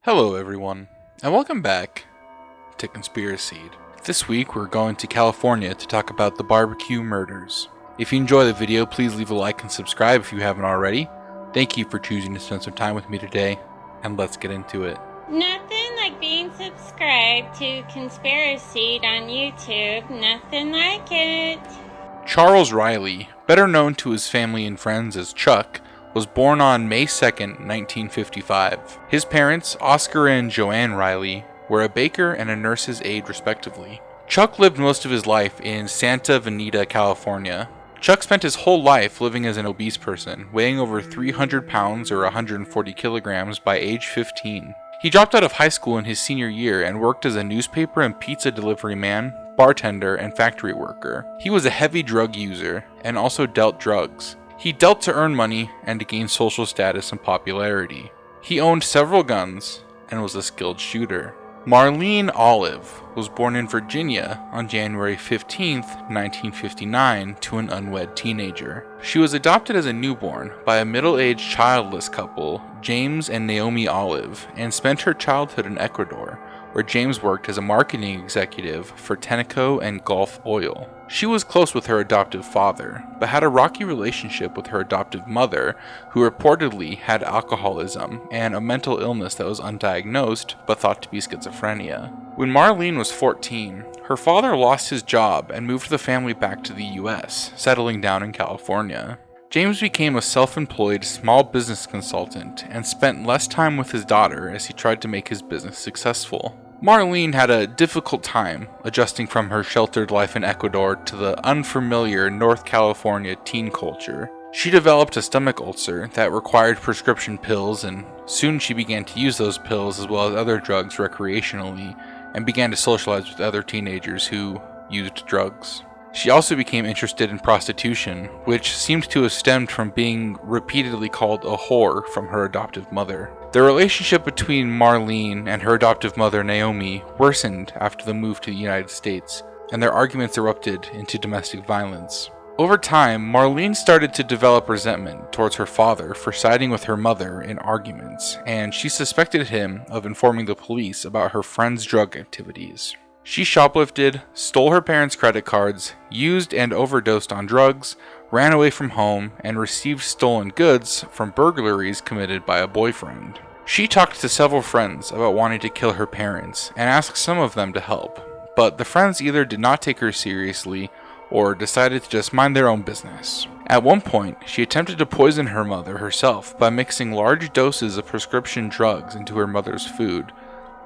Hello everyone, and welcome back to Conspiraseed. This week we're going to California to talk about the BBQ Murders. If you enjoy the video, please leave a like and subscribe if you haven't already. Thank you for choosing to spend some time with me today, and let's get into it. Nothing like being subscribed to Conspiraseed on YouTube. Nothing like it. Charles Riley, better known to his family and friends as Chuck, was born on May 2nd, 1955. His parents, Oscar and Joanne Riley, were a baker and a nurse's aide respectively. Chuck lived most of his life in Santa Venita, California. Chuck spent his whole life living as an obese person, weighing over 300 pounds or 140 kilograms by age 15. He dropped out of high school in his senior year and worked as a newspaper and pizza delivery man, bartender, and factory worker. He was a heavy drug user and also dealt drugs. He dealt to earn money and to gain social status and popularity. He owned several guns and was a skilled shooter. Marlene Olive was born in Virginia on January 15, 1959, to an unwed teenager. She was adopted as a newborn by a middle-aged childless couple, James and Naomi Olive, and spent her childhood in Ecuador, where James worked as a marketing executive for Tenneco and Gulf Oil. She was close with her adoptive father, but had a rocky relationship with her adoptive mother, who reportedly had alcoholism and a mental illness that was undiagnosed but thought to be schizophrenia. When Marlene was 14, her father lost his job and moved the family back to the US, settling down in California. James became a self-employed small business consultant and spent less time with his daughter as he tried to make his business successful. Marlene had a difficult time adjusting from her sheltered life in Ecuador to the unfamiliar North California teen culture. She developed a stomach ulcer that required prescription pills, and soon she began to use those pills as well as other drugs recreationally and began to socialize with other teenagers who used drugs. She also became interested in prostitution, which seemed to have stemmed from being repeatedly called a whore from her adoptive mother. The relationship between Marlene and her adoptive mother Naomi worsened after the move to the United States, and their arguments erupted into domestic violence. Over time, Marlene started to develop resentment towards her father for siding with her mother in arguments, and she suspected him of informing the police about her friend's drug activities. She shoplifted, stole her parents' credit cards, used and overdosed on drugs, ran away from home, and received stolen goods from burglaries committed by a boyfriend. She talked to several friends about wanting to kill her parents and asked some of them to help, but the friends either did not take her seriously or decided to just mind their own business. At one point, she attempted to poison her mother herself by mixing large doses of prescription drugs into her mother's food,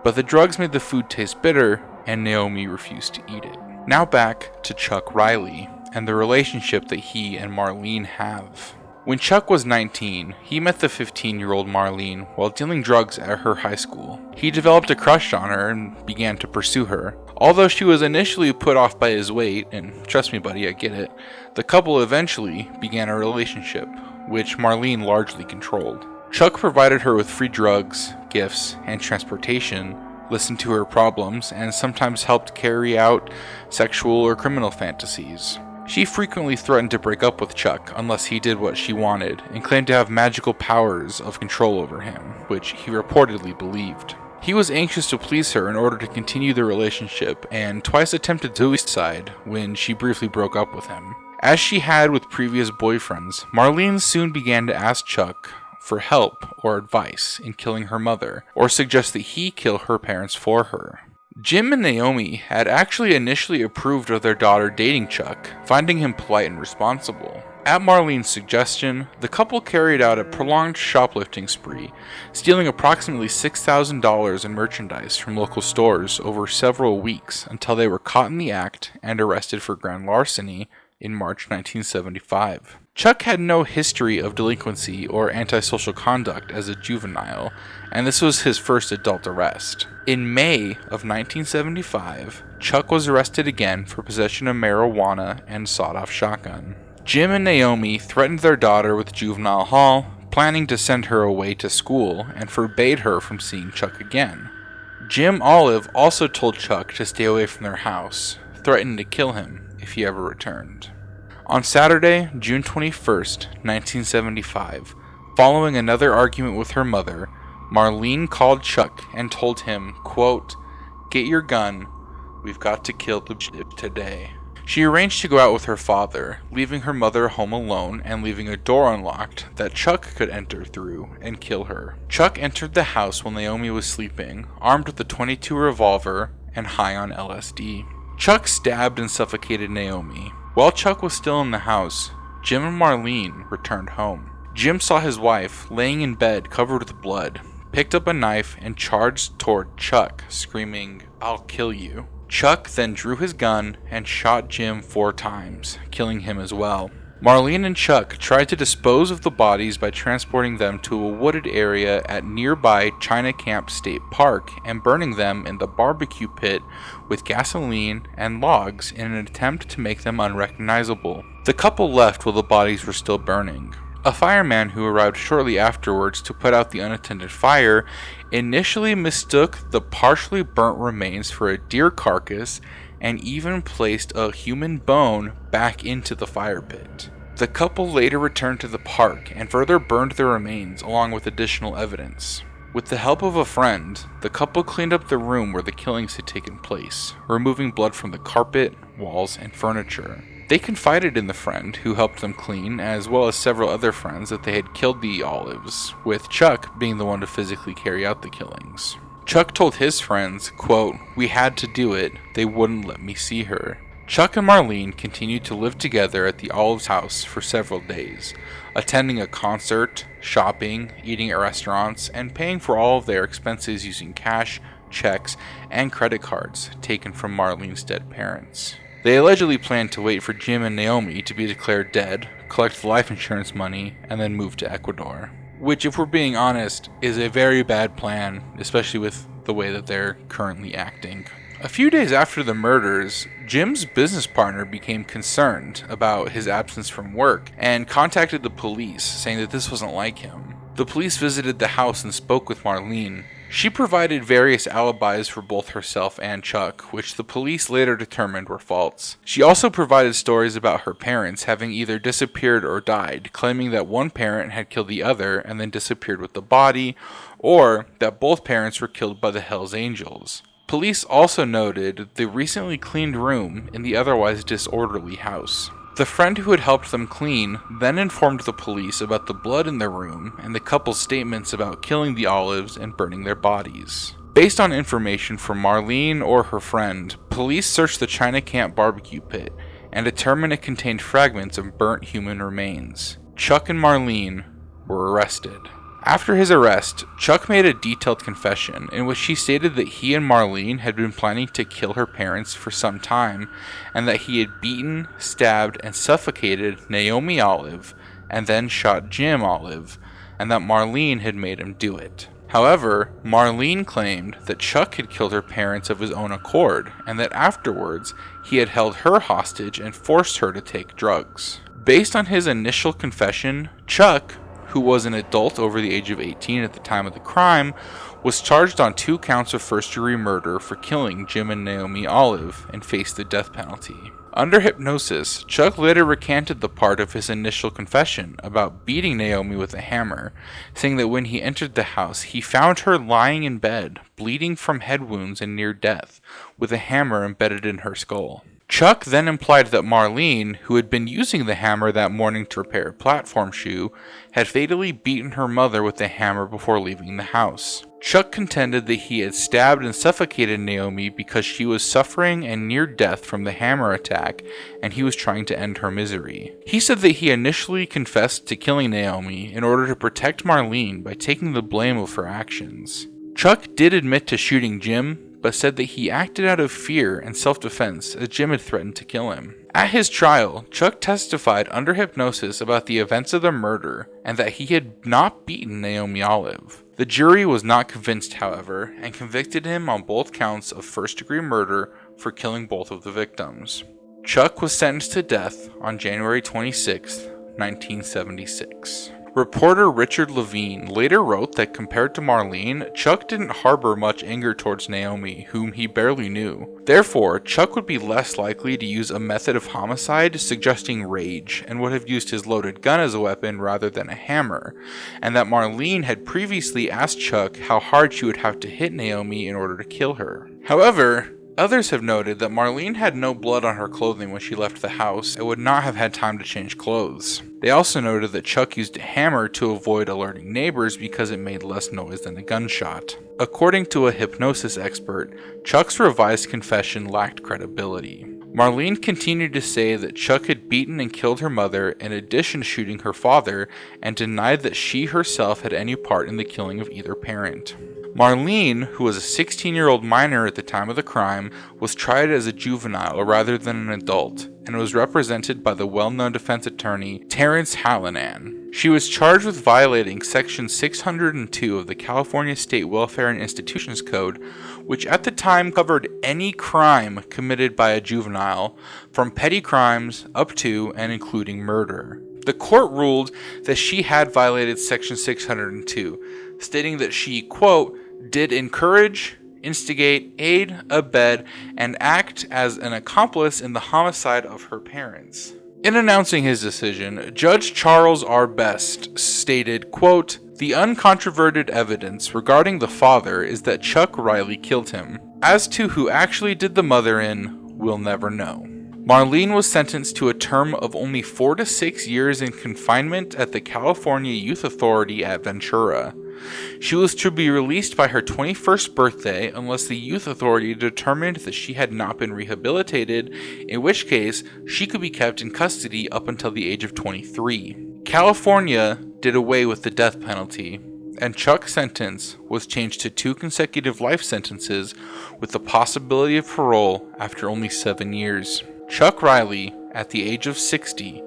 but the drugs made the food taste bitter, and Naomi refused to eat it. Now back to Chuck Riley and the relationship that he and Marlene have. When Chuck was 19, he met the 15-year-old Marlene while dealing drugs at her high school. He developed a crush on her and began to pursue her. Although she was initially put off by his weight, and trust me buddy, I get it, the couple eventually began a relationship, which Marlene largely controlled. Chuck provided her with free drugs, gifts, and transportation, listened to her problems, and sometimes helped carry out sexual or criminal fantasies. She frequently threatened to break up with Chuck unless he did what she wanted, and claimed to have magical powers of control over him, which he reportedly believed. He was anxious to please her in order to continue the relationship, and twice attempted suicide when she briefly broke up with him. As she had with previous boyfriends, Marlene soon began to ask Chuck for help or advice in killing her mother, or suggest that he kill her parents for her. Jim and Naomi had actually initially approved of their daughter dating Chuck, finding him polite and responsible. At Marlene's suggestion, the couple carried out a prolonged shoplifting spree, stealing approximately $6,000 in merchandise from local stores over several weeks until they were caught in the act and arrested for grand larceny in March 1975. Chuck had no history of delinquency or antisocial conduct as a juvenile, and this was his first adult arrest. In May of 1975, Chuck was arrested again for possession of marijuana and sawed-off shotgun. Jim and Naomi threatened their daughter with juvenile hall, planning to send her away to school, and forbade her from seeing Chuck again. Jim Olive also told Chuck to stay away from their house, threatening to kill him if he ever returned. On Saturday, June 21st, 1975, following another argument with her mother, Marlene called Chuck and told him, quote, "Get your gun. We've got to kill the bitch today." She arranged to go out with her father, leaving her mother home alone and leaving a door unlocked that Chuck could enter through and kill her. Chuck entered the house while Naomi was sleeping, armed with a .22 revolver and high on LSD. Chuck stabbed and suffocated Naomi. While Chuck was still in the house, Jim and Marlene returned home. Jim saw his wife laying in bed covered with blood, picked up a knife and charged toward Chuck, screaming, "I'll kill you." Chuck then drew his gun and shot Jim 4 times, killing him as well. Marlene and Chuck tried to dispose of the bodies by transporting them to a wooded area at nearby China Camp State Park and burning them in the barbecue pit with gasoline and logs in an attempt to make them unrecognizable. The couple left while the bodies were still burning. A fireman who arrived shortly afterwards to put out the unattended fire initially mistook the partially burnt remains for a deer carcass and even placed a human bone back into the fire pit. The couple later returned to the park and further burned the remains along with additional evidence. With the help of a friend, the couple cleaned up the room where the killings had taken place, removing blood from the carpet, walls, and furniture. They confided in the friend who helped them clean, as well as several other friends, that they had killed the Olives, with Chuck being the one to physically carry out the killings. Chuck told his friends, quote, "We had to do it. They wouldn't let me see her." Chuck and Marlene continued to live together at the Olives house for several days, attending a concert, shopping, eating at restaurants, and paying for all of their expenses using cash, checks, and credit cards taken from Marlene's dead parents. They allegedly planned to wait for Jim and Naomi to be declared dead, collect the life insurance money, and then move to Ecuador. Which, if we're being honest, is a very bad plan, especially with the way that they're currently acting. A few days after the murders, Jim's business partner became concerned about his absence from work and contacted the police, saying that this wasn't like him. The police visited the house and spoke with Marlene. She provided various alibis for both herself and Chuck, which the police later determined were false. She also provided stories about her parents having either disappeared or died, claiming that one parent had killed the other and then disappeared with the body, or that both parents were killed by the Hells Angels. Police also noted the recently cleaned room in the otherwise disorderly house. The friend who had helped them clean then informed the police about the blood in the room and the couple's statements about killing the Olives and burning their bodies. Based on information from Marlene or her friend, police searched the China Camp barbecue pit and determined it contained fragments of burnt human remains. Chuck and Marlene were arrested. After his arrest, Chuck made a detailed confession in which he stated that he and Marlene had been planning to kill her parents for some time and that he had beaten, stabbed, and suffocated Naomi Olive and then shot Jim Olive, and that Marlene had made him do it. However, Marlene claimed that Chuck had killed her parents of his own accord and that afterwards he had held her hostage and forced her to take drugs. Based on his initial confession, Chuck, who was an adult over the age of 18 at the time of the crime, was charged on 2 counts of first-degree murder for killing Jim and Naomi Olive and faced the death penalty. Under hypnosis, Chuck later recanted the part of his initial confession about beating Naomi with a hammer, saying that when he entered the house, he found her lying in bed, bleeding from head wounds and near death, with a hammer embedded in her skull. Chuck then implied that Marlene, who had been using the hammer that morning to repair a platform shoe, had fatally beaten her mother with the hammer before leaving the house. Chuck contended that he had stabbed and suffocated Naomi because she was suffering and near death from the hammer attack, and he was trying to end her misery. He said that he initially confessed to killing Naomi in order to protect Marlene by taking the blame of her actions. Chuck did admit to shooting Jim, but said that he acted out of fear and self-defense as Jim had threatened to kill him. At his trial, Chuck testified under hypnosis about the events of the murder and that he had not beaten Naomi Olive. The jury was not convinced, however, and convicted him on both counts of first-degree murder for killing both of the victims. Chuck was sentenced to death on January 26, 1976. Reporter Richard Levine later wrote that compared to Marlene, Chuck didn't harbor much anger towards Naomi, whom he barely knew. Therefore, Chuck would be less likely to use a method of homicide suggesting rage, and would have used his loaded gun as a weapon rather than a hammer, and that Marlene had previously asked Chuck how hard she would have to hit Naomi in order to kill her. However, others have noted that Marlene had no blood on her clothing when she left the house and would not have had time to change clothes. They also noted that Chuck used a hammer to avoid alerting neighbors because it made less noise than a gunshot. According to a hypnosis expert, Chuck's revised confession lacked credibility. Marlene continued to say that Chuck had beaten and killed her mother in addition to shooting her father, and denied that she herself had any part in the killing of either parent. Marlene, who was a 16-year-old minor at the time of the crime, was tried as a juvenile rather than an adult, and was represented by the well-known defense attorney Terrence Hallinan. She was charged with violating Section 602 of the California State Welfare and Institutions Code, which at the time covered any crime committed by a juvenile, from petty crimes up to and including murder. The court ruled that she had violated Section 602, stating that she, quote, did encourage, instigate, aid, abet, and act as an accomplice in the homicide of her parents. In announcing his decision, Judge Charles R. Best stated, quote, the uncontroverted evidence regarding the father is that Chuck Riley killed him. As to who actually did the mother in, we'll never know. Marlene was sentenced to a term of only 4 to 6 years in confinement at the California Youth Authority at Ventura. She was to be released by her 21st birthday unless the Youth Authority determined that she had not been rehabilitated, in which case she could be kept in custody up until the age of 23. California did away with the death penalty, and Chuck's sentence was changed to 2 consecutive life sentences with the possibility of parole after only 7 years. Chuck Riley, at the age of 60,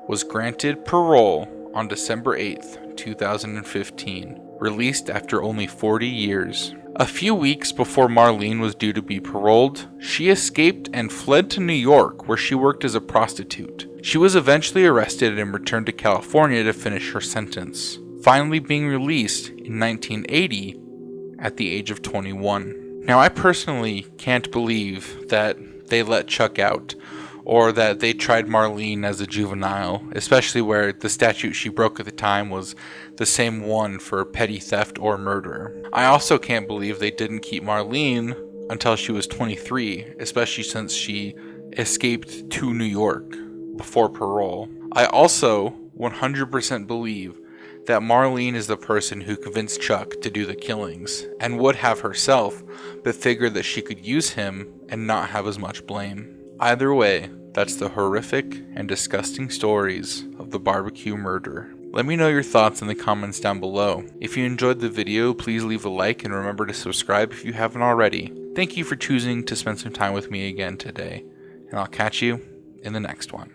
was granted parole on December 8th, 2015, released after only 40 years. A few weeks before Marlene was due to be paroled, she escaped and fled to New York, where she worked as a prostitute. She was eventually arrested and returned to California to finish her sentence, finally being released in 1980 at the age of 21. Now, I personally can't believe that they let Chuck out, or that they tried Marlene as a juvenile, especially where the statute she broke at the time was the same one for petty theft or murder. I also can't believe they didn't keep Marlene until she was 23, especially since she escaped to New York before parole. I also 100% believe that Marlene is the person who convinced Chuck to do the killings, and would have herself, but figured that she could use him and not have as much blame. Either way, that's the horrific and disgusting stories of the BBQ murder. Let me know your thoughts in the comments down below. If you enjoyed the video, please leave a like and remember to subscribe if you haven't already. Thank you for choosing to spend some time with me again today, and I'll catch you in the next one.